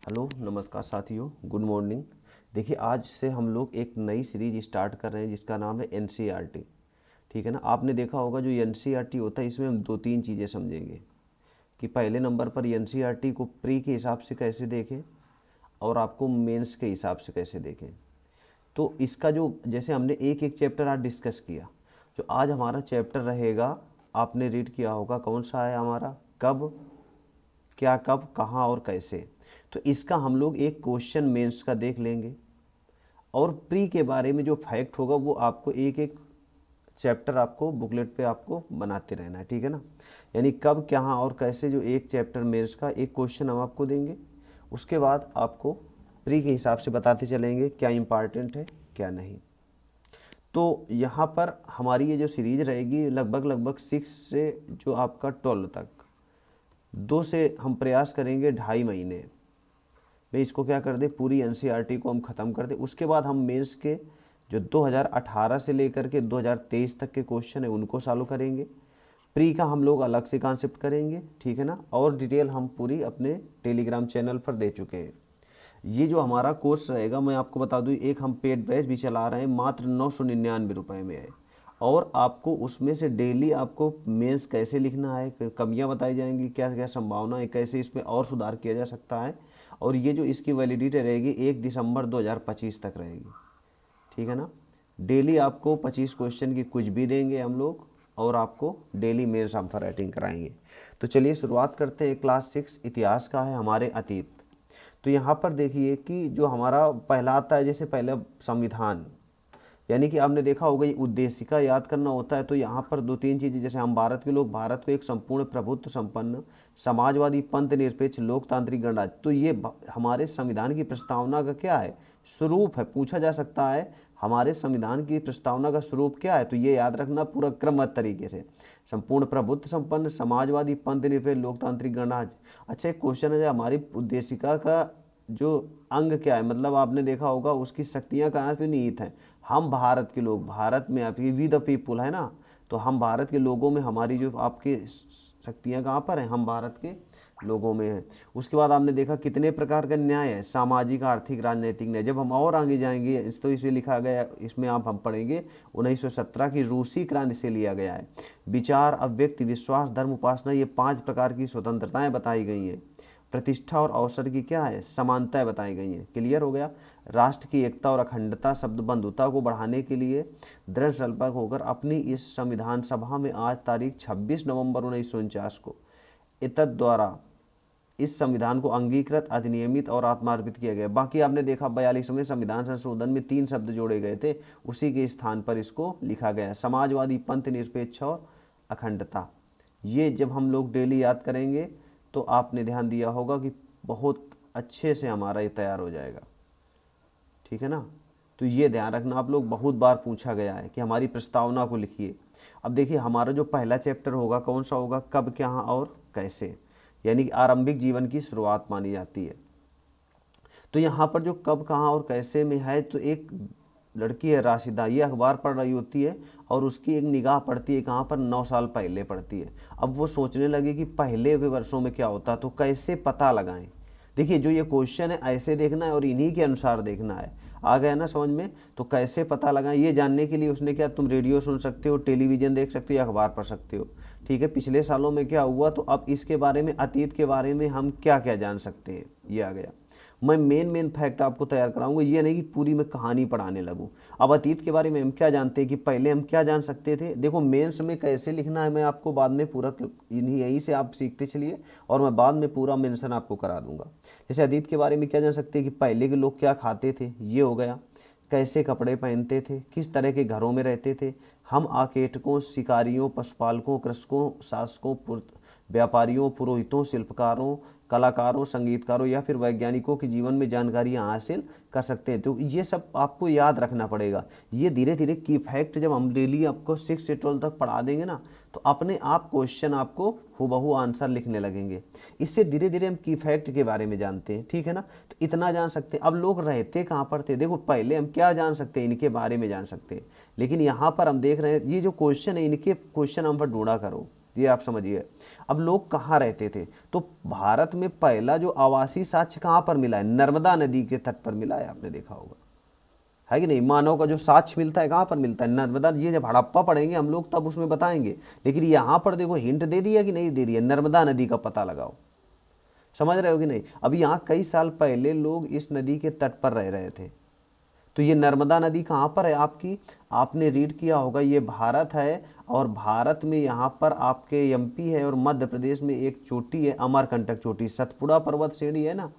Hello नमस्कार साथियों, good morning. देखिए, आज से हम लोग एक नई सीरीज स्टार्ट कर रहे हैं जिसका नाम है एनसीईआरटी। ठीक है ना। आपने देखा होगा जो एनसीईआरटी होता है इसमें हम दो तीन चीज़ें समझेंगे कि पहले नंबर पर एनसीईआरटी को प्री के हिसाब से कैसे देखें और आपको मेंस के हिसाब से कैसे देखें। तो इसका जो जैसे हमने एक एक चैप्टर आज डिस्कस किया, जो आज हमारा चैप्टर रहेगा आपने रीड किया होगा, कौन सा है हमारा, कब, क्या, कब, कहाँ और कैसे। तो इसका हम लोग एक क्वेश्चन मेंस का देख लेंगे और प्री के बारे में जो फैक्ट होगा वो आपको एक एक चैप्टर आपको बुकलेट पे आपको बनाते रहना है। ठीक है ना। यानी कब, कहाँ और कैसे, जो एक चैप्टर मेंस का एक क्वेश्चन हम आपको देंगे। उसके बाद आपको प्री के हिसाब से बताते चलेंगे क्या इम्पॉर्टेंट है क्या नहीं। तो यहाँ पर हमारी ये जो सीरीज रहेगी लगभग लगभग 6 से जो आपका 12 तक, 2 से हम प्रयास करेंगे 2.5 महीने में इसको क्या कर दे, पूरी एनसीईआरटी को हम ख़त्म कर दे। उसके बाद हम मेंस के जो 2018 से लेकर के 2023 तक के क्वेश्चन है उनको सॉल्व करेंगे। प्री का हम लोग अलग से कॉन्सेप्ट करेंगे। ठीक है ना। और डिटेल हम पूरी अपने टेलीग्राम चैनल पर दे चुके हैं। ये जो हमारा कोर्स रहेगा मैं आपको बता दूँ, एक हम पेड बैच भी चला रहे हैं, मात्र 999 रुपये में है। और आपको उसमें से डेली आपको मेंस कैसे लिखना है, कमियां बताई जाएंगी, क्या क्या संभावना है, कैसे इसमें और सुधार किया जा सकता है। और ये जो इसकी वैलिडिटी रहेगी 1 दिसंबर 2025 तक रहेगी। ठीक है ना। डेली आपको 25 क्वेश्चन की कुछ भी देंगे हम लोग और आपको डेली मेंस हम राइटिंग कराएंगे। तो चलिए शुरुआत करते हैं। क्लास 6 इतिहास का है, हमारे अतीत। तो यहाँ पर देखिए कि जो हमारा पहला आता है, जैसे पहला संविधान, यानी कि आपने देखा होगा ये उद्देशिका याद करना होता है। तो यहाँ पर दो तीन चीज़ें, जैसे हम भारत के लोग, भारत को एक संपूर्ण प्रभुत्व संपन्न समाजवादी पंथ निरपेक्ष लोकतांत्रिक गणराज्य। तो ये हमारे संविधान की प्रस्तावना का क्या है, स्वरूप है। पूछा जा सकता है हमारे संविधान की प्रस्तावना का स्वरूप क्या है, तो ये याद रखना पूरा क्रमबद्ध तरीके से। संपूर्ण प्रभुत्व संपन्न समाजवादी पंथ निरपेक्ष लोकतांत्रिक गणराज्य। अच्छा, एक क्वेश्चन है, हमारी उद्देशिका का जो अंग क्या है, मतलब आपने देखा होगा उसकी शक्तियाँ कहाँ पे निहित हैं। हम भारत के लोग, भारत में आपकी वी द पीपुल है ना, तो हम भारत के लोगों में हमारी जो आपकी शक्तियाँ कहाँ पर हैं, हम भारत के लोगों में हैं। उसके बाद आपने देखा कितने प्रकार का न्याय है, सामाजिक, आर्थिक, राजनीतिक न्याय। जब हम और आगे जाएंगे तो इसे लिखा गया, इसमें आप हम पढ़ेंगे 1917 की रूसी क्रांति से लिया गया है। विचार, अव्यक्ति, विश्वास, धर्म, उपासना, ये 5 प्रकार की स्वतंत्रताएं बताई गई हैं। प्रतिष्ठा और अवसर की क्या है, समानताएं बताई गई हैं। क्लियर हो गया। राष्ट्र की एकता और अखंडता, शब्द बंधुता को बढ़ाने के लिए दृढ़ संकल्प होकर अपनी इस संविधान सभा में आज तारीख 26 नवंबर 1949 को इतद द्वारा इस संविधान को अंगीकृत, अधिनियमित और आत्मार्पित किया गया। बाकी आपने देखा 42वें संविधान संशोधन में 3 शब्द जोड़े गए थे, उसी के स्थान पर इसको लिखा गया, समाजवादी पंथ निरपेक्ष और अखंडता। ये जब हम लोग डेली याद करेंगे तो आपने ध्यान दिया होगा कि बहुत अच्छे से हमारा ये तैयार हो जाएगा। ठीक है ना। तो ये ध्यान रखना, आप लोग बहुत बार पूछा गया है कि हमारी प्रस्तावना को लिखिए। अब देखिए हमारा जो पहला चैप्टर होगा कौन सा होगा, कब, क्या और कैसे, यानी कि आरंभिक जीवन की शुरुआत मानी जाती है। तो यहाँ पर जो कब, कहाँ और कैसे में है, तो एक लड़की है राशिदा, ये अखबार पढ़ रही होती है और उसकी एक निगाह पड़ती है कहाँ पर, 9 साल पहले पड़ती है। अब वो सोचने लगे कि पहले के वर्षों में क्या होता, तो कैसे पता लगाएं। देखिए जो ये क्वेश्चन है ऐसे देखना है और इन्हीं के अनुसार देखना है। आ गया ना समझ में। तो कैसे पता लगाएं ये जानने के लिए उसने क्या, तुम रेडियो सुन सकते हो, टेलीविज़न देख सकते हो या अखबार पढ़ सकते हो। ठीक है, पिछले सालों में क्या हुआ, तो अब इसके बारे में, अतीत के बारे में हम क्या क्या जान सकते हैं, ये आ गया। मैं मेन फैक्ट आपको तैयार कराऊंगा, ये नहीं कि पूरी मैं कहानी पढ़ाने लगूं। अब अतीत के बारे में हम क्या जानते हैं कि पहले हम क्या जान सकते थे। देखो मेंस में कैसे लिखना है मैं आपको बाद में पूरा, इन्हीं यहीं से आप सीखते चलिए और मैं बाद में पूरा मेंशन आपको करा दूंगा। जैसे अतीत के बारे में क्या जान सकते हैं कि पहले के लोग क्या खाते थे, ये हो गया। कैसे कपड़े पहनते थे, किस तरह के घरों में रहते थे। हम आकेटकों, शिकारियों, पशुपालकों, कृषकों, शासकों, व्यापारियों, पुरोहितों, शिल्पकारों, कलाकारों, संगीतकारों या फिर वैज्ञानिकों के जीवन में जानकारियाँ हासिल कर सकते हैं। तो ये सब आपको याद रखना पड़ेगा। ये धीरे धीरे की फैक्ट जब हम डेली आपको 6 से 12 तक पढ़ा देंगे ना, तो अपने आप क्वेश्चन आपको हूबहू आंसर लिखने लगेंगे। इससे धीरे धीरे हम की फैक्ट के बारे में जानते हैं। ठीक है ना। तो इतना जान सकते हैं। अब लोग रहते कहाँ पर थे, देखो पहले हम क्या जान सकते हैं, इनके बारे में जान सकते हैं। लेकिन यहाँ पर हम देख रहे हैं ये जो क्वेश्चन है, इनके क्वेश्चन हम पर ढूंढा करो। ये आप समझिए। अब लोग कहाँ रहते थे, तो भारत में पहला जो आवासीय साक्ष्य कहाँ पर मिला है, नर्मदा नदी के तट पर मिला है, आपने देखा होगा, है कि नहीं। मानव का जो साक्ष्य मिलता है कहाँ पर मिलता है, नर्मदा। ये जब हड़प्पा पढ़ेंगे हम लोग तब उसमें बताएंगे, लेकिन यहाँ पर देखो हिंट दे दिया कि नहीं दे दिया, नर्मदा नदी का पता लगाओ। समझ रहे हो कि नहीं। अभी यहाँ कई साल पहले लोग इस नदी के तट पर रह रहे थे, तो ये नर्मदा नदी कहाँ पर है आपकी, आपने रीड किया होगा, ये भारत है, और भारत में यहाँ पर आपके एमपी है और मध्य प्रदेश में एक चोटी है अमरकंटक चोटी, सतपुड़ा पर्वत श्रेणी है ना,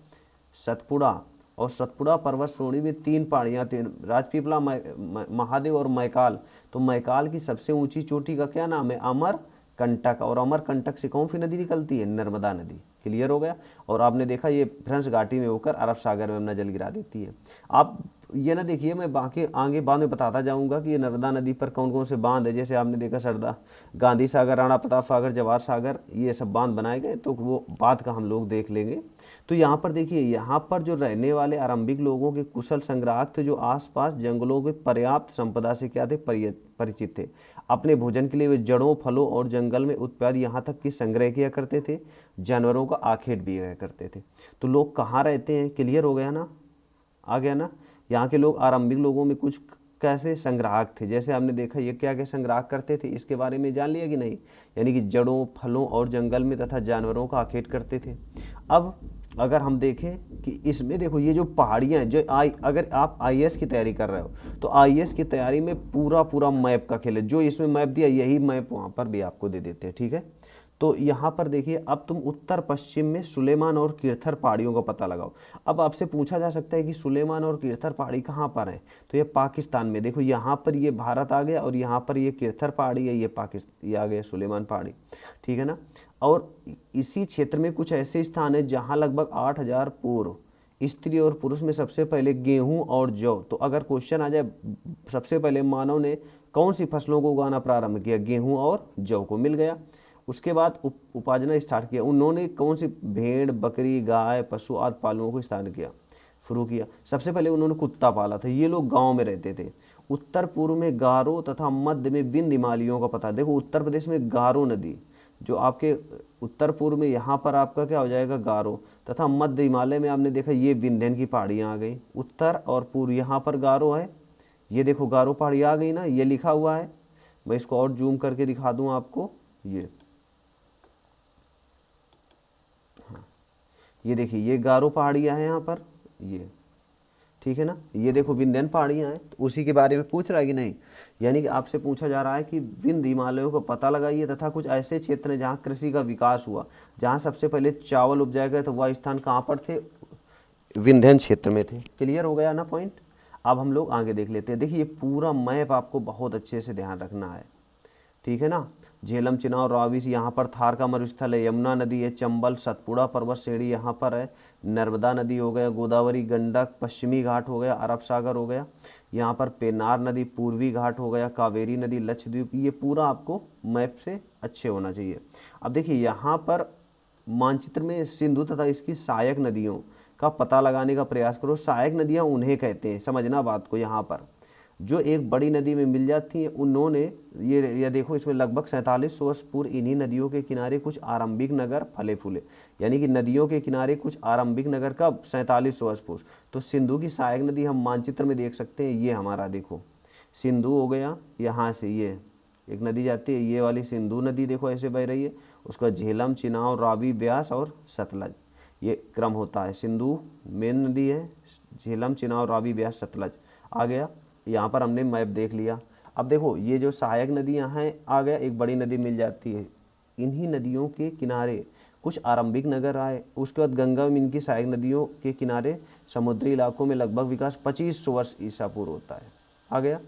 सतपुड़ा, और सतपुड़ा पर्वत श्रेणी में 3 पहाड़ियाँ, 3 राजपीपला, महादेव और मैकाल। तो मैकाल की सबसे ऊंची चोटी का क्या नाम है, अमरकंटक, और अमरकंटक से कौन सी नदी निकलती है, नर्मदा नदी। क्लियर हो गया। और आपने देखा ये फ्रेंच घाटी में होकर अरब सागर में अपना जल गिरा देती है। आप ये ना देखिए, मैं बाकी आगे बाद में बताता जाऊंगा कि ये नर्मदा नदी पर कौन कौन से बांध है। जैसे आपने देखा सरदार गांधी सागर, राणा प्रताप सागर, जवाहर सागर, ये सब बांध बनाए गए, तो वो बात का हम लोग देख लेंगे। तो यहाँ पर देखिए, यहाँ पर जो रहने वाले आरंभिक लोगों के कुशल संग्राहक थे, जो आसपास जंगलों के पर्याप्त संपदा से क्या थे, परिचित थे। अपने भोजन के लिए वे जड़ों, फलों और जंगल में उत्पाद यहाँ तक कि संग्रह किया करते थे, जानवरों का आखेट भी किया करते थे। तो लोग कहाँ रहते हैं, क्लियर हो गया ना, आ गया ना। यहाँ के लोग आरंभिक लोगों में कुछ कैसे संग्राहक थे, जैसे आपने देखा ये क्या क्या संग्राहक करते थे, इसके बारे में जान लिया कि नहीं, यानी कि जड़ों, फलों और जंगल में तथा जानवरों का आखेट करते थे। अब अगर हम देखें कि इसमें देखो ये जो पहाड़ियाँ हैं, जो अगर आप आईएएस की तैयारी कर रहे हो तो आईएएस की तैयारी में पूरा पूरा मैप का खेल है, जो इसमें मैप दिया यही मैप वहाँ पर भी आपको दे देते हैं, ठीक है। तो यहाँ पर देखिए, अब तुम उत्तर पश्चिम में सुलेमान और किरथर पहाड़ियों का पता लगाओ। अब आपसे पूछा जा सकता है कि सुलेमान और किरथर पहाड़ी कहाँ पर है, तो ये पाकिस्तान में। देखो यहाँ पर ये भारत आ गया, और यहाँ पर ये किरथर पहाड़ी है, ये पाकिस्तान, ये आ गया सुलेमान पहाड़ी, ठीक है ना। और इसी क्षेत्र में कुछ ऐसे स्थान है जहाँ लगभग 8000 पूर्व स्त्री और पुरुष में सबसे पहले गेहूं और जौ। तो अगर क्वेश्चन आ जाए सबसे पहले मानव ने कौन सी फसलों को उगाना प्रारंभ किया, गेहूं और जौ को, मिल गया। उसके बाद उपार्जन स्टार्ट किया, उन्होंने कौन सी भेड़, बकरी, गाय, पशु आदि पालने को स्टार्ट किया, शुरू किया। सबसे पहले उन्होंने कुत्ता पाला था। ये लोग गांव में रहते थे। उत्तर पूर्व में गारो तथा मध्य में विंध्य हिमालयों का पता। देखो उत्तर प्रदेश में गारो नदी, जो आपके उत्तर पूर्व में यहाँ पर आपका क्या हो जाएगा, गारो, तथा मध्य हिमालय में आपने देखा ये विंध्यन की पहाड़ियाँ आ गई। उत्तर और पूर्व यहाँ पर गारो है, ये देखो गारो पहाड़ी आ गई ना, ये लिखा हुआ है। मैं इसको और जूम करके दिखा दूँ आपको, ये देखिए ये गारो पहाड़ियाँ हैं यहाँ पर, ये ठीक है ना। ये देखो विंध्यन पहाड़ियाँ हैं, तो उसी के बारे में पूछ रहा है कि नहीं, यानी कि आपसे पूछा जा रहा है कि विंध्य हिमालयों को पता लगाइए तथा कुछ ऐसे क्षेत्र हैं जहाँ कृषि का विकास हुआ, जहाँ सबसे पहले चावल उपजाया गया, तो वह स्थान कहाँ पर थे, विंध्यन क्षेत्र में थे। क्लियर हो गया ना पॉइंट। अब हम लोग आगे देख लेते हैं। देखिए ये पूरा मैप आपको बहुत अच्छे से ध्यान रखना है, ठीक है ना। झेलम, चिनाव, रावी से यहाँ पर थार का मरुस्थल है, यमुना नदी है, चंबल, सतपुड़ा पर्वत श्रेणी यहाँ पर है, नर्मदा नदी हो गया, गोदावरी, गंडक, पश्चिमी घाट हो गया, अरब सागर हो गया, यहाँ पर पेनार नदी, पूर्वी घाट हो गया, कावेरी नदी, लक्षद्वीप। ये पूरा आपको मैप से अच्छे होना चाहिए। अब देखिए यहाँ पर मानचित्र में सिंधु तथा इसकी सहायक नदियों का पता लगाने का प्रयास करो। सहायक नदियाँ उन्हें कहते हैं, समझना बात को, यहाँ पर जो एक बड़ी नदी में मिल जाती हैं, उन्होंने ये देखो इसमें लगभग 4700 वर्ष पूर्व इन्हीं नदियों के किनारे कुछ आरंभिक नगर फले फूले, यानी कि नदियों के किनारे कुछ आरंभिक नगर का 4700 वर्ष पूर्व। तो सिंधु की सहायक नदी हम मानचित्र में देख सकते हैं, ये हमारा देखो सिंधु हो गया, यहाँ से ये एक नदी जाती है, ये वाली सिंधु नदी देखो ऐसे बह रही है। उसका झेलम, चिनाव, रावी, ब्यास और सतलज, ये क्रम होता है। सिंधु मेन नदी है, झेलम, चिनाव, रावी, ब्यास, सतलज आ गया। यहाँ पर हमने मैप देख लिया। अब देखो ये जो सहायक नदियाँ हैं आ गया, एक बड़ी नदी मिल जाती है, इन्हीं नदियों के किनारे कुछ आरंभिक नगर आए। उसके बाद गंगा में इनकी सहायक नदियों के किनारे समुद्री इलाकों में लगभग विकास 2500 वर्ष ईसा पूर्व होता है। आ गया,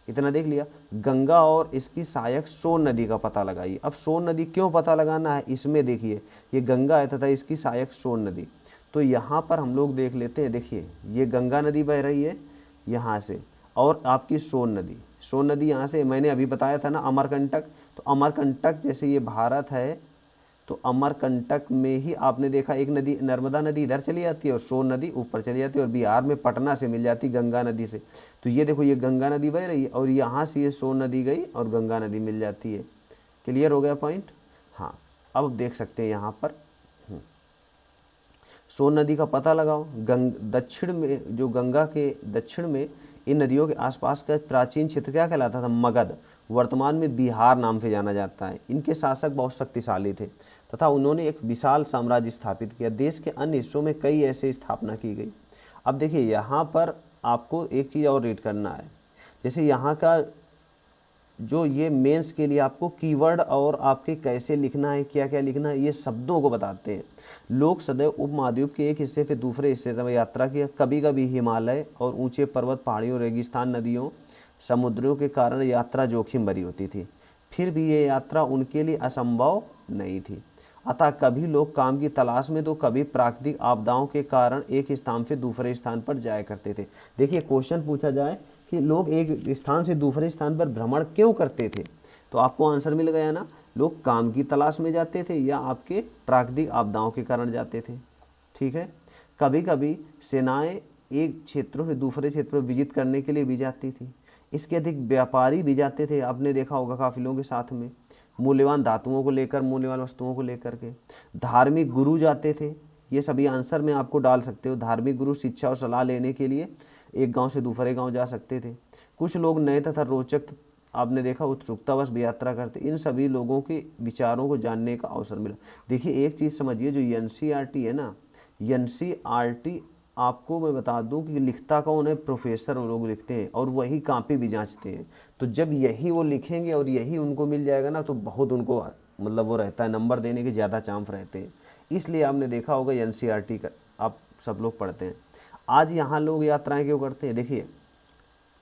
इतना देख लिया। गंगा और इसकी सहायक सोन नदी का पता लगाइए। अब सोन नदी क्यों पता लगाना है, इसमें देखिए ये गंगा है तथा इसकी सहायक सोन नदी। तो यहाँ पर हम लोग देख लेते हैं, देखिए ये गंगा नदी बह रही है यहाँ से, और आपकी सोन नदी यहाँ से, मैंने अभी बताया था ना अमरकंटक। तो अमरकंटक जैसे ये भारत है, तो अमरकंटक में ही आपने देखा एक नदी नर्मदा नदी इधर चली जाती है और सोन नदी ऊपर चली जाती है, और बिहार में पटना से मिल जाती गंगा नदी से। तो ये देखो ये गंगा नदी बह रही है और यहाँ से ये सोन नदी गई और गंगा नदी मिल जाती है। क्लियर हो गया पॉइंट। अब देख सकते हैं यहाँ पर सोन नदी का पता लगाओ। दक्षिण में, जो गंगा के दक्षिण में इन नदियों के आसपास का प्राचीन क्षेत्र क्या कहलाता था? मगध, वर्तमान में बिहार नाम से जाना जाता है। इनके शासक बहुत शक्तिशाली थे तथा उन्होंने एक विशाल साम्राज्य स्थापित किया। देश के अन्य हिस्सों में कई ऐसे स्थापना की गई। अब देखिए यहाँ पर आपको एक चीज़ और रीड करना है, जैसे यहाँ का जो ये मेंस के लिए आपको कीवर्ड और आपके कैसे लिखना है, क्या क्या लिखना है, ये शब्दों को बताते हैं। लोग सदैव उपमहाद्वीप के एक हिस्से से दूसरे हिस्से में यात्रा किया। कभी कभी हिमालय और ऊंचे पर्वत, पहाड़ियों, रेगिस्तान, नदियों, समुद्रों के कारण यात्रा जोखिम भरी होती थी। फिर भी ये यात्रा उनके लिए असंभव नहीं थी। अतः कभी लोग काम की तलाश में तो कभी प्राकृतिक आपदाओं के कारण एक स्थान से दूसरे स्थान पर जाया करते थे। देखिए क्वेश्चन पूछा जाए कि लोग एक स्थान से दूसरे स्थान पर भ्रमण क्यों करते थे, तो आपको आंसर मिल गया ना। लोग काम की तलाश में जाते थे या आपके प्राकृतिक आपदाओं के कारण जाते थे। ठीक है। कभी कभी सेनाएं एक क्षेत्रों से दूसरे क्षेत्र पर विजिट करने के लिए भी जाती थी। इसके अधिक व्यापारी भी जाते थे, आपने देखा होगा काफिलों के साथ में, मूल्यवान धातुओं को लेकर, मूल्यवान वस्तुओं को लेकर के। धार्मिक गुरु जाते थे, ये सभी आंसर में आपको डाल सकते हो। धार्मिक गुरु शिक्षा और सलाह लेने के लिए एक गांव से दूसरे गांव जा सकते थे। कुछ लोग नए तथा रोचक, आपने देखा, उत्सुकतावश भी यात्रा करते। इन सभी लोगों के विचारों को जानने का अवसर मिला। देखिए एक चीज़ समझिए, जो एनसीईआरटी है ना, एनसीईआरटी आपको मैं बता दूं कि लिखता कौन है? प्रोफेसर वो लोग लिखते हैं और वही कॉपी भी जांचते हैं। तो जब यही वो लिखेंगे और यही उनको मिल जाएगा ना, तो बहुत उनको मतलब वो रहता है, नंबर देने के ज़्यादा चांस रहते हैं। इसलिए आपने देखा होगा एनसीईआरटी का आप सब लोग पढ़ते हैं। आज यहाँ लोग यात्राएं क्यों करते हैं? देखिए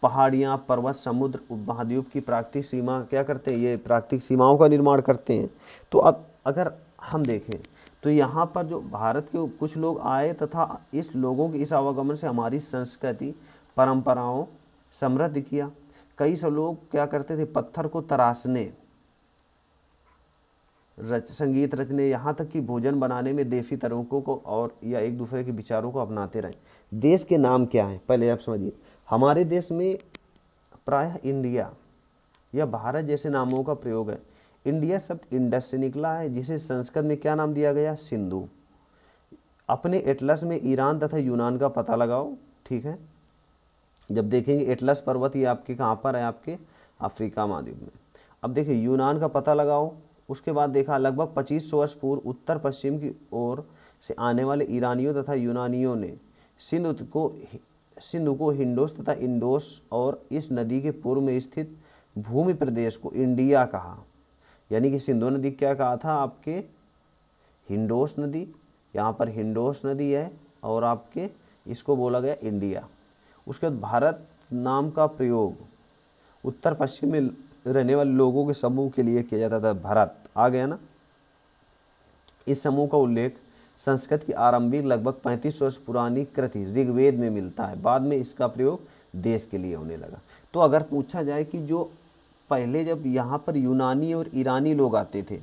पहाड़ियाँ, पर्वत, समुद्र, उपमहाद्वीप की प्राकृतिक सीमा क्या करते हैं? ये प्राकृतिक सीमाओं का निर्माण करते हैं। तो अब अगर हम देखें तो यहाँ पर जो भारत के कुछ लोग आए तथा इस लोगों के इस आवागमन से हमारी संस्कृति, परंपराओं समृद्ध किया। कई सौ लोग क्या करते थे? पत्थर को तराशने, संगीत रचने, यहाँ तक कि भोजन बनाने में देसी तरीकों को और या एक दूसरे के विचारों को अपनाते रहे। देश के नाम क्या है पहले आप समझिए। हमारे देश में प्रायः इंडिया या भारत जैसे नामों का प्रयोग है। इंडिया शब्द इंडस से निकला है, जिसे संस्कृत में क्या नाम दिया गया? सिंधु। अपने एटलस में ईरान तथा यूनान का पता लगाओ। ठीक है। जब देखेंगे एटलस पर्वत ये आपके कहाँ पर है? आपके अफ्रीका महाद्वीप में। अब देखिए यूनान का पता लगाओ। उसके बाद देखा लगभग 2500 वर्ष पूर्व उत्तर पश्चिम की ओर से आने वाले ईरानियों तथा यूनानियों ने सिंधु को हिंडोस तथा इंडोस और इस नदी के पूर्व में स्थित भूमि प्रदेश को इंडिया कहा। यानी कि सिंधु नदी क्या कहा था? आपके हिंडोस नदी, यहाँ पर हिंडोस नदी है और आपके इसको बोला गया इंडिया। उसके बाद भारत नाम का प्रयोग उत्तर पश्चिम में रहने वाले लोगों के समूह के लिए किया जाता था। भारत आ गया ना। इस समूह का उल्लेख संस्कृत की आरंभिक लगभग 35 वर्ष पुरानी कृति ऋग्वेद में मिलता है। बाद में इसका प्रयोग देश के लिए होने लगा। तो अगर पूछा जाए कि जो पहले जब यहाँ पर यूनानी और ईरानी लोग आते थे,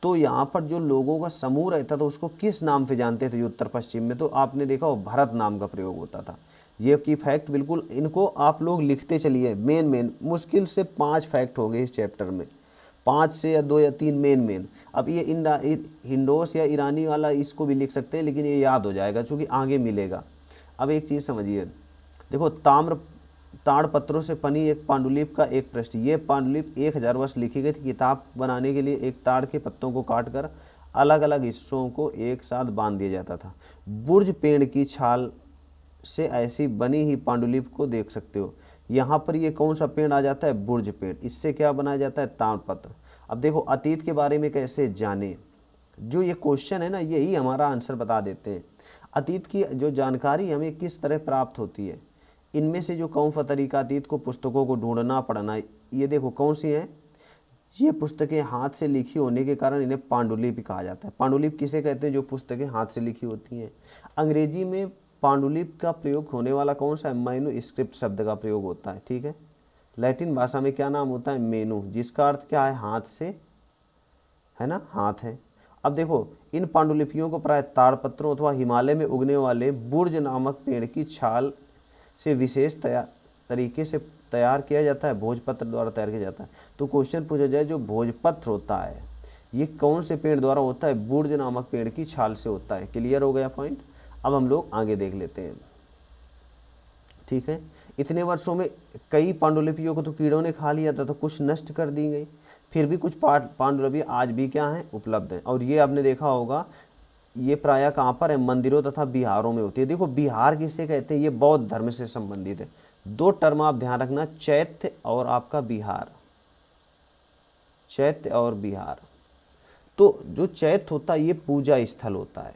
तो यहाँ पर जो लोगों का समूह रहता था उसको किस नाम से जानते थे? उत्तर पश्चिम में तो आपने देखा वो भारत नाम का प्रयोग होता था। ये की फैक्ट बिल्कुल, इनको आप लोग लिखते चलिए। मेन मुश्किल से 5 फैक्ट हो गए इस चैप्टर में, 5 से या 2 या 3 मेन। अब ये हिंडोस या ईरानी वाला इसको भी लिख सकते हैं, लेकिन ये याद हो जाएगा चूँकि आगे मिलेगा। अब एक चीज़ समझिए, देखो ताड़ पत्रों से बनी एक पांडुलिपि का एक पृष्ठ। ये पांडुलिपि 1000 वर्ष लिखी गई थी। किताब बनाने के लिए एक ताड़ के पत्तों को काटकर अलग अलग हिस्सों को एक साथ बांध दिया जाता था। बुर्ज पेड़ की छाल से ऐसी बनी ही पांडुलिपि को देख सकते हो। यहाँ पर ये कौन सा पेड़ आ जाता है? बुर्ज पेड़। इससे क्या बनाया जाता है? ताड़पत्र। अब देखो अतीत के बारे में कैसे जाने, जो ये क्वेश्चन है ना, यही हमारा आंसर बता देते हैं। अतीत की जो जानकारी हमें किस तरह प्राप्त होती है, इनमें से जो कौन सा तरीका अतीत को पुस्तकों को ढूंढना पड़ना, ये देखो कौन सी हैं? ये पुस्तकें हाथ से लिखी होने के कारण इन्हें पांडुलिपि कहा जाता है। पांडुलिपि किसे कहते हैं? जो पुस्तकें हाथ से लिखी होती हैं। अंग्रेजी में पांडुलिपि का प्रयोग होने वाला कौन सा है? मैन्युस्क्रिप्ट शब्द का प्रयोग होता है। ठीक है। लैटिन भाषा में क्या नाम होता है? मेनू, जिसका अर्थ क्या है? हाथ से, है ना, हाथ है। अब देखो इन पांडुलिपियों को प्राय ताड़पत्रों अथवा हिमालय में उगने वाले बुर्ज नामक पेड़ की छाल से विशेष तरीके से तैयार किया जाता है। भोजपत्र द्वारा तैयार किया जाता है। तो क्वेश्चन पूछा जाए, जो भोजपत्र होता है ये कौन से पेड़ द्वारा होता है? बुर्ज नामक पेड़ की छाल से होता है। क्लियर हो गया पॉइंट? अब हम लोग आगे देख लेते हैं। ठीक है, इतने वर्षों में कई पांडुलिपियों को तो कीड़ों ने खा लिया था, तो कुछ नष्ट कर दी गई, फिर भी कुछ पांडुलिपि आज भी क्या हैं? उपलब्ध हैं। और ये आपने देखा होगा, ये प्रायः कहाँ पर है? मंदिरों तथा बिहारों में होती है। देखो बिहार किसे कहते हैं? ये बौद्ध धर्म से संबंधित है। दो टर्म आप ध्यान रखना, चैत्य और आपका बिहार, चैत्य और बिहार। तो जो चैत्य होता है ये पूजा स्थल होता है,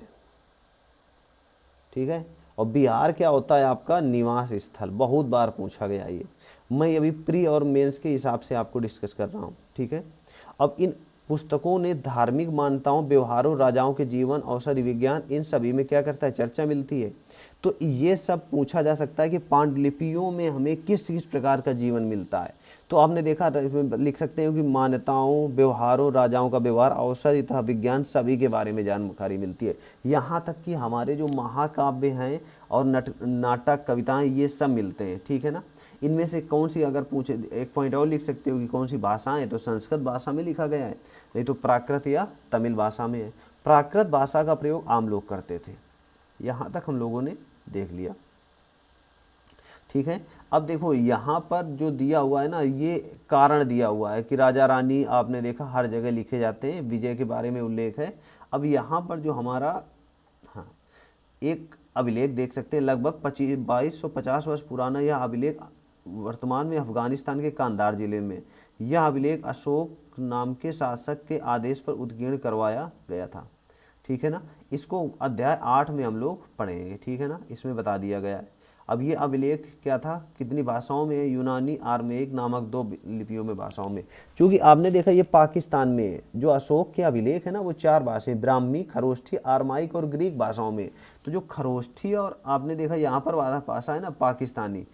ठीक है, और बिहार क्या होता है? आपका निवास स्थल। बहुत बार पूछा गया ये, मैं अभी प्री और मेंस के हिसाब से आपको डिस्कस कर रहा हूँ, ठीक है। अब इन पुस्तकों ने धार्मिक मान्यताओं, व्यवहारों, राजाओं के जीवन, औषधि विज्ञान, इन सभी में क्या करता है? चर्चा मिलती है। तो ये सब पूछा जा सकता है कि पांडुलिपियों में हमें किस किस प्रकार का जीवन मिलता है। तो आपने देखा, लिख सकते हैं कि मान्यताओं, व्यवहारों, राजाओं का व्यवहार, औषधि तथा विज्ञान, सभी के बारे में जानकारी मिलती है। यहाँ तक कि हमारे जो महाकाव्य हैं और नाटक, कविताएं, ये सब मिलते हैं, ठीक है ना। इनमें से कौन सी, अगर पूछे, एक पॉइंट और लिख सकते हो कि कौन सी भाषाएं, तो संस्कृत भाषा में लिखा गया है, नहीं तो प्राकृत या तमिल भाषा में है। प्राकृत भाषा का प्रयोग आम लोग करते थे। यहाँ तक हम लोगों ने देख लिया, ठीक है। अब देखो यहाँ पर जो दिया हुआ है ना, ये कारण दिया हुआ है कि राजा रानी, आपने देखा हर जगह लिखे जाते हैं, विजय के बारे में उल्लेख है। अब यहाँ पर जो हमारा, हाँ, एक अभिलेख देख सकते हैं, लगभग 2250 वर्ष पुराना यह अभिलेख वर्तमान में अफगानिस्तान के कांधार जिले में। यह अभिलेख अशोक नाम के शासक के आदेश पर उत्कीर्ण करवाया गया था, ठीक है ना। इसको अध्याय 8 में हम लोग पढ़ेंगे, ठीक है ना, इसमें बता दिया गया है। अब ये अभिलेख क्या था? कितनी भाषाओं में? यूनानी, आर्मेइक नामक 2 लिपियों में, भाषाओं में। क्योंकि आपने देखा ये पाकिस्तान में है। जो अशोक के अभिलेख है ना, वो 4 भाषाएं, ब्राह्मी, खरोष्ठी, आर्माइक और ग्रीक भाषाओं में। तो जो खरोष्ठी और आपने देखा यहाँ पर वाला भाषा है ना पाकिस्तानी,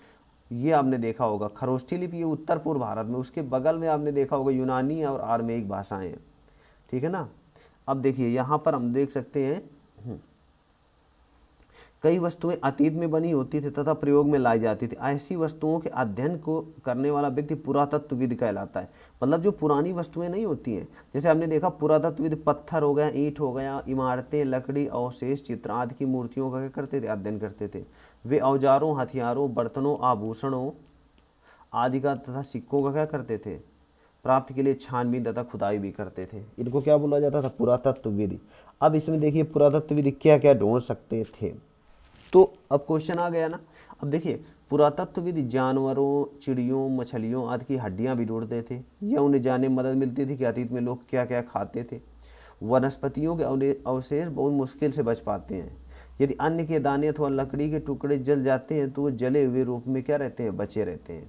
ये आपने देखा होगा। खरोष्ठी लिपि ये उत्तर पूर्व भारत में, उसके बगल में आपने देखा होगा यूनानी और आर्मेइक भाषाएं, ठीक है ना। अब देखिए यहाँ पर हम देख सकते हैं, कई वस्तुएं अतीत में बनी होती थी तथा प्रयोग में लाई जाती थी। ऐसी वस्तुओं के अध्ययन को करने वाला व्यक्ति पुरातत्वविद कहलाता है। मतलब जो पुरानी वस्तुएं नहीं होती हैं, जैसे हमने देखा पुरातत्वविद पत्थर हो गया, ईंट हो गया, इमारतें, लकड़ी, अवशेष, चित्र आदि की मूर्तियों का क्या करते थे? अध्ययन करते थे। वे औजारों, हथियारों, बर्तनों, आभूषणों आदि का तथा सिक्कों का क्या करते थे? प्राप्ति के लिए छानबीन तथा खुदाई भी करते थे। इनको क्या बोला जाता था? पुरातत्वविद। अब इसमें देखिए पुरातत्वविद क्या क्या ढूंढ सकते थे। तो अब क्वेश्चन आ गया ना। अब देखिए पुरातत्वविद जानवरों, चिड़ियों, मछलियों आदि की हड्डियां भी ढूंढते थे। यह उन्हें जानने में मदद मिलती थी कि अतीत में लोग क्या क्या खाते थे। वनस्पतियों के अवशेष बहुत मुश्किल से बच पाते हैं। यदि अन्न के दाने अथवा लकड़ी के टुकड़े जल जाते हैं तो वो जले हुए रूप में क्या रहते हैं? बचे रहते हैं।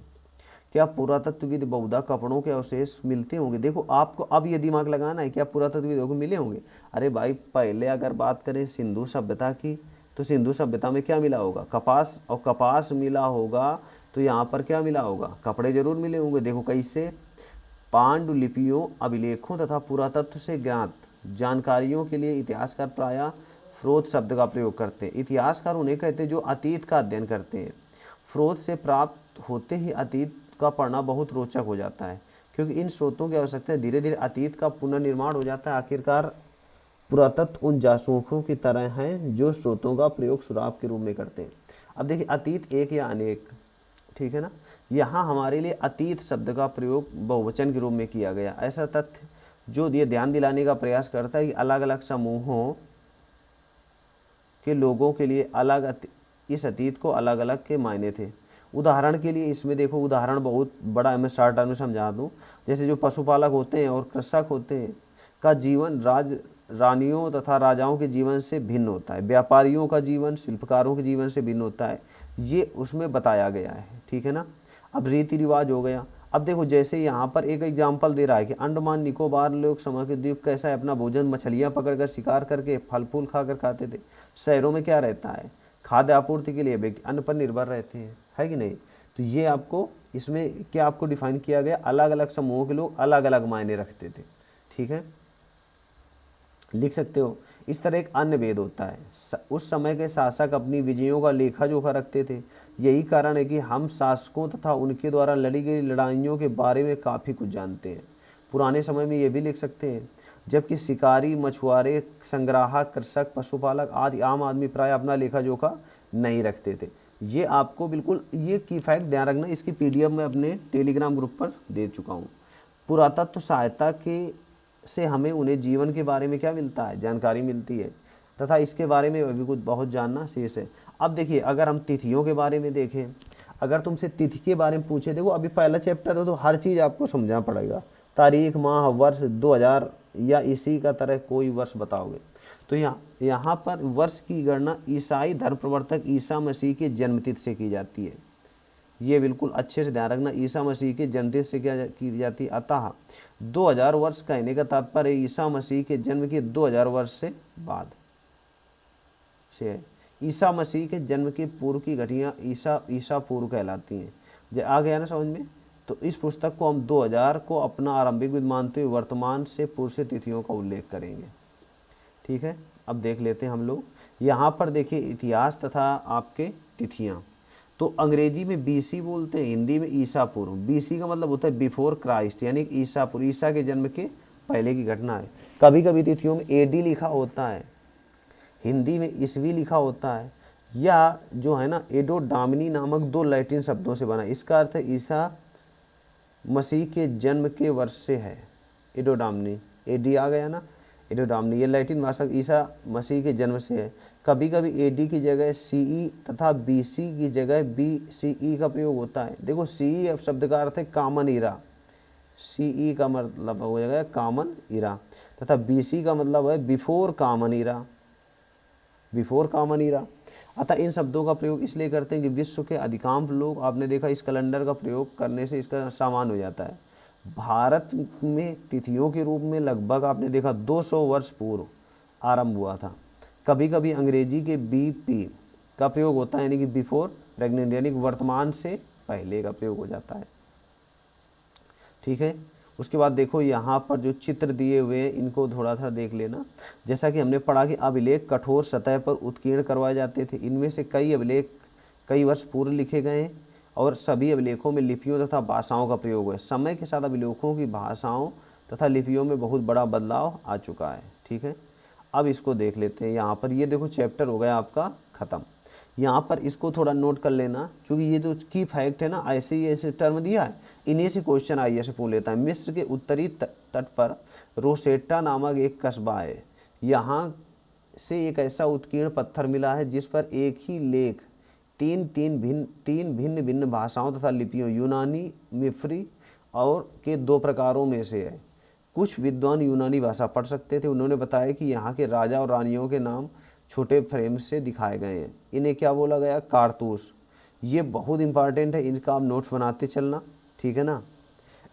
क्या पुरातत्वविद बहुधा कपड़ों के अवशेष मिलते होंगे? देखो आपको अब ये दिमाग लगाना है, क्या पुरातत्वविदों को मिले होंगे? अरे भाई पहले अगर बात करें सिंधु सभ्यता की, तो सिंधु सभ्यता में क्या मिला होगा? कपास, और कपास मिला होगा तो यहाँ पर क्या मिला होगा? कपड़े जरूर मिले होंगे। देखो कैसे, पांडुलिपियों, अभिलेखों तथा पुरातत्व से ज्ञात जानकारियों के लिए इतिहासकार प्रायः स्रोत शब्द का प्रयोग करते हैं। इतिहासकार उन्हें कहते हैं जो अतीत का अध्ययन करते हैं। स्रोत से प्राप्त होते ही अतीत का पढ़ना बहुत रोचक हो जाता है, क्योंकि इन स्रोतों की आवश्यकता धीरे धीरे अतीत का पुनर्निर्माण हो जाता है। आखिरकार पुरातत्व उन जासूसों की तरह हैं जो स्रोतों का प्रयोग सुराग के रूप में करते हैं। अब देखिए अतीत एक या अनेक, ठीक है ना। यहाँ हमारे लिए अतीत शब्द का प्रयोग बहुवचन के रूप में किया गया। ऐसा तथ्य जो ये ध्यान दिलाने का प्रयास करता है कि अलग अलग समूहों के लोगों के लिए इस अतीत को अलग अलग के मायने थे। उदाहरण के लिए इसमें देखो, उदाहरण बहुत बड़ा, मैं शॉर्ट टर्म में समझा दूँ। जैसे जो पशुपालक होते हैं और कृषक होते हैं का जीवन रानियों तथा राजाओं के जीवन से भिन्न होता है। व्यापारियों का जीवन शिल्पकारों के जीवन से भिन्न होता है, ये उसमें बताया गया है, ठीक है ना। अब रीति रिवाज हो गया। अब देखो जैसे यहाँ पर एक एग्जाम्पल दे रहा है कि अंडमान निकोबार लोग समुद्र द्वीप कैसा है, अपना भोजन मछलियाँ पकड़कर, शिकार करके, फल फूल खाकर खाते थे। शहरों में क्या रहता है? खाद्य आपूर्ति के लिए व्यक्ति अन्न पर निर्भर रहते हैं, है कि नहीं। तो ये आपको इसमें क्या आपको डिफाइन किया गया? अलग अलग समूहों के लोग अलग अलग मायने रखते थे, ठीक है, लिख सकते हो। इस तरह एक अन्य भेद होता है। उस समय के शासक अपनी विजयों का लेखा जोखा रखते थे। यही कारण है कि हम शासकों तथा उनके द्वारा लड़ी गई लड़ाइयों के बारे में काफ़ी कुछ जानते हैं। पुराने समय में ये भी लिख सकते हैं, जबकि शिकारी, मछुआरे, संग्राहक, कृषक, पशुपालक आदि आम आदमी प्राय अपना लेखा जोखा नहीं रखते थे। ये आपको बिल्कुल ये की फैक्ट ध्यान रखना, इसकी पीडीएफ मैं अपने टेलीग्राम ग्रुप पर दे चुका हूँ। पुरातत्व सहायता के से हमें उन्हें जीवन के बारे में क्या मिलता है, जानकारी मिलती है, तथा इसके बारे में अभी कुछ बहुत जानना शेष है। अब देखिए, अगर हम तिथियों के बारे में देखें, अगर तुमसे तिथि के बारे में पूछे, देखो अभी पहला चैप्टर हो तो हर चीज़ आपको समझना पड़ेगा, तारीख, माह, वर्ष, 2000 या इसी का तरह कोई वर्ष बताओगे तो यहाँ पर वर्ष की गणना ईसाई धर्म प्रवर्तक ईसा मसीह के जन्मतिथि से की जाती है। ये बिल्कुल अच्छे से ध्यान रखना, ईसा मसीह के जन्मतिथि से क्या की जाती है। अतः 2000 वर्ष कहने का तात्पर्य ईसा मसीह के जन्म के 2000 वर्ष से बाद से है। ईसा मसीह के जन्म के पूर्व की घटनाएं ईसा पूर्व कहलाती हैं। जो आ गया ना समझ में। तो इस पुस्तक को हम 2000 को अपना आरंभिक विधि मानते हुए वर्तमान से पूर्व से तिथियों का उल्लेख करेंगे। ठीक है, अब देख लेते हैं हम लोग। यहाँ पर देखिए इतिहास तथा आपके तिथियाँ। तो अंग्रेजी में बीसी बोलते हैं, हिंदी में ईसा पूर्व। बीसी का मतलब होता है बिफोर क्राइस्ट, यानी ईसा पूर्व, ईसा के जन्म के पहले की घटना है। कभी कभी तिथियों में एडी लिखा होता है, हिंदी में ईसवी लिखा होता है, या जो है ना एडो डामिनी नामक 2 लैटिन शब्दों से बना। इसका अर्थ है ईसा मसीह के जन्म के वर्ष से है। एडो डामिनी, एडी आ गया ना, एडो डामिनी ये लैटिन भाषा ईसा मसीह के जन्म से है। कभी कभी एडी की जगह सीई तथा बीसी की जगह बीसीई का प्रयोग होता है। देखो सीई अब शब्द का अर्थ है कॉमन इरा, सीई का मतलब हो जाएगा कॉमन इरा, तथा बीसी का मतलब है बिफोर कॉमन इरा, बिफोर कॉमन इरा। अतः इन शब्दों का प्रयोग इसलिए करते हैं कि विश्व के अधिकांश लोग, आपने देखा इस कैलेंडर का प्रयोग करने से इसका सामान हो जाता है। भारत में तिथियों के रूप में लगभग आपने देखा 200 वर्ष पूर्व आरंभ हुआ था। कभी कभी अंग्रेजी के बीपी का प्रयोग होता है, यानी कि बिफोर प्रेग्नेंट, यानी कि वर्तमान से पहले का प्रयोग हो जाता है। ठीक है, उसके बाद देखो यहाँ पर जो चित्र दिए हुए हैं इनको थोड़ा सा देख लेना। जैसा कि हमने पढ़ा कि अभिलेख कठोर सतह पर उत्कीर्ण करवाए जाते थे। इनमें से कई अभिलेख कई वर्ष पूर्व लिखे गए हैं और सभी अभिलेखों में लिपियों तथा भाषाओं का प्रयोग है। समय के साथ अभिलेखों की भाषाओं तथा लिपियों में बहुत बड़ा बदलाव आ चुका है। ठीक है, अब इसको देख लेते हैं। यहाँ पर ये देखो चैप्टर हो गया आपका ख़त्म। यहाँ पर इसको थोड़ा नोट कर लेना, क्योंकि ये जो की फैक्ट है ना, ऐसे ही ऐसे टर्म दिया है, इन्हीं से क्वेश्चन आइए से पूछ लेता है। मिस्र के उत्तरी तट पर रोसेटा नामक एक कस्बा है। यहाँ से एक ऐसा उत्कीर्ण पत्थर मिला है जिस पर एक ही लेख तीन भिन्न भिन्न भाषाओं तथा लिपियों, यूनानी, मिफ्री और के 2 प्रकारों में से है। कुछ विद्वान यूनानी भाषा पढ़ सकते थे। उन्होंने बताया कि यहाँ के राजा और रानियों के नाम छोटे फ्रेम से दिखाए गए हैं। इन्हें क्या बोला गया, कारतूस। ये बहुत इंपॉर्टेंट है, इनका आप नोट्स बनाते चलना। ठीक है ना।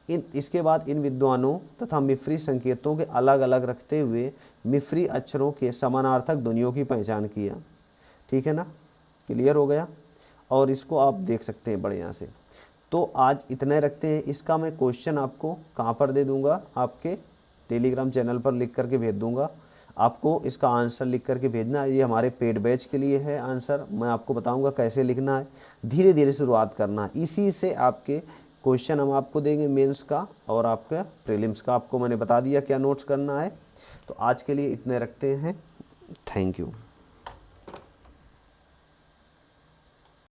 इसके बाद इन विद्वानों तथा मिफ्री संकेतों के अलग अलग रखते हुए मिफ्री अक्षरों के समानार्थक ध्वनियों की पहचान किया। ठीक है ना, क्लियर हो गया। और इसको आप देख सकते हैं बढ़िया से। तो आज इतने रखते हैं। इसका मैं क्वेश्चन आपको कहाँ पर दे दूँगा, आपके टेलीग्राम चैनल पर लिख करके भेज दूँगा। आपको इसका आंसर लिख करके भेजना है। ये हमारे पेड बैच के लिए है आंसर। मैं आपको बताऊंगा कैसे लिखना है, धीरे धीरे शुरुआत करना है। इसी से आपके क्वेश्चन हम आपको देंगे मेंस का और आपका प्रीलिम्स का। आपको मैंने बता दिया क्या नोट्स करना है। तो आज के लिए इतने रखते हैं। Thank you.